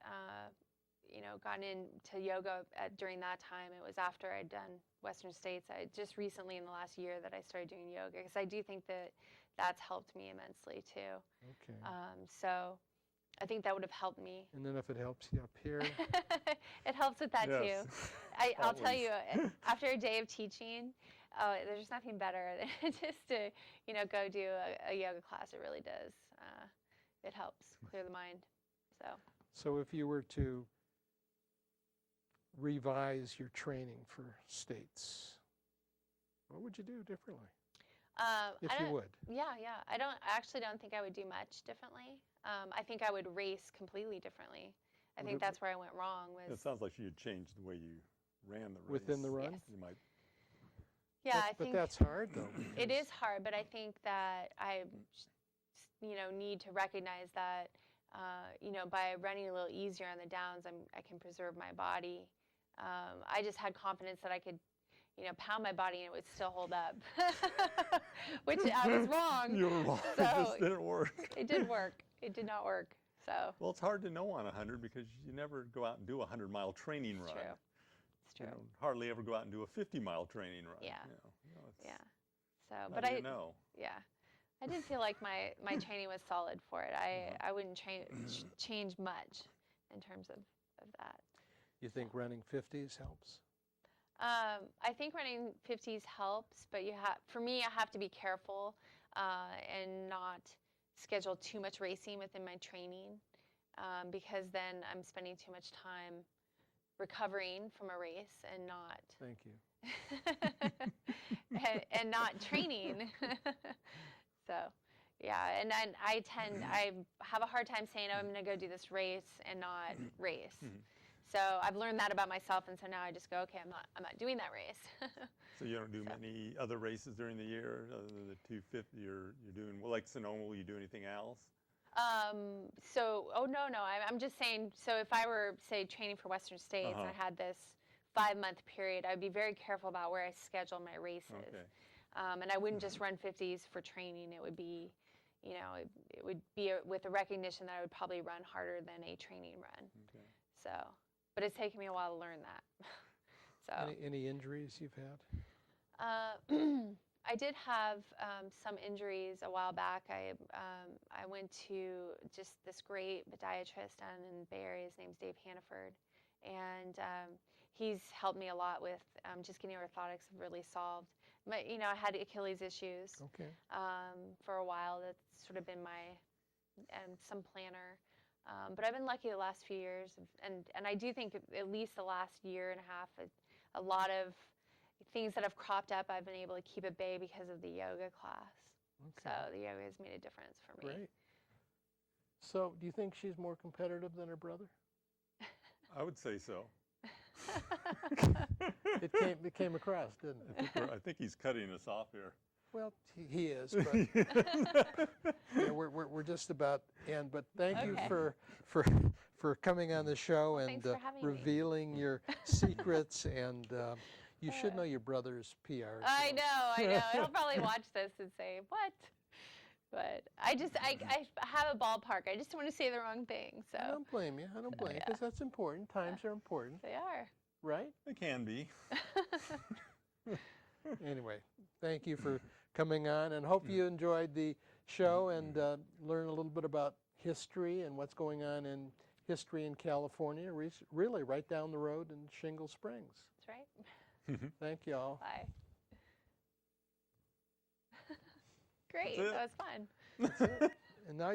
C: gotten into yoga during that time. It was after I'd done Western States. I just recently in the last year that I started doing yoga, because I do think that that's helped me immensely too.
A: Okay.
C: So I think that would have helped me.
A: And then if it helps you up here.
C: It helps with that
B: Yes.
C: too. I'll tell
B: Always.
C: you, after a day of teaching, there's nothing better than just to, go do a yoga class. It really does. It helps clear the mind.
A: So if you were to revise your training for states, what would you do differently? If you would.
C: Yeah. I actually don't think I would do much differently. I think I would race completely differently. I think that's where I went wrong.
B: It sounds like you'd change the way you ran the race.
A: Within the run?
C: Yes.
B: You might.
C: Yeah,
A: But that's hard, though.
C: It is hard, but I think that I, need to recognize that, by running a little easier on the downs, I can preserve my body. I just had confidence that I could, pound my body and it would still hold up, which I was wrong.
B: You were wrong.
C: So
B: it just didn't work.
C: It did work. It did not work. So.
B: Well, it's hard to know on 100 because you never go out and do a 100-mile training run.
C: True. It's true.
B: You don't hardly ever go out and do a 50-mile training run.
C: Yeah.
B: It's,
C: Yeah. So,
B: how
C: but
B: do you know?
C: Yeah, I did feel like my training was solid for it. I wouldn't change much in terms of that.
A: You think running 50s helps?
C: I think running 50s helps, but for me, I have to be careful and not schedule too much racing within my training, because then I'm spending too much time recovering from a race and not.
A: Thank you.
C: and not training. So, yeah, and I have a hard time saying, I'm going to go do this race and not race. So I've learned that about myself, and so now I just go, okay, I'm not doing that race.
B: So you don't do many other races during the year other than the 250 you're doing? Well, like Sonoma, will you do anything else?
C: No, I'm just saying, so if I were, say, training for Western States and I had this 5-month period, I'd be very careful about where I schedule my races.
B: Okay.
C: And I wouldn't just run 50s for training. It would be, it would be with a recognition that I would probably run harder than a training run.
B: Okay.
C: So, but it's taken me a while to learn that. So.
A: Any injuries you've had?
C: I did have some injuries a while back. I went to just this great podiatrist down in the Bay Area. His name's Dave Hannaford, and he's helped me a lot with just getting orthotics really solved. But I had Achilles issues for a while. That's sort of been my some planner. But I've been lucky the last few years, and I do think at least the last year and a half, a lot of things that have cropped up, I've been able to keep at bay because of the yoga class. So the yoga has made a difference for me.
A: Great. So do you think she's more competitive than her brother?
B: I would say so.
A: It came across, didn't it?
B: I think he's cutting us off here.
A: Well, he is, but we're just about end. But thank you for coming on the show and
C: thanks for having me.
A: revealing your secrets. And you should know your brother's PR.
C: I know. He'll probably watch this and say, what? But I have a ballpark. I just don't want to say the wrong thing. So
A: I don't blame you. I don't blame you, because that's important. Times are important.
C: they are.
A: Right?
B: It can be.
A: Anyway, thank you for coming on, and hope you enjoyed the show and learn a little bit about history and what's going on in history in California, really right down the road in Shingle Springs.
C: That's right.
A: Thank you all.
C: Bye. Great.
B: That's it.
C: That was fun.
A: And now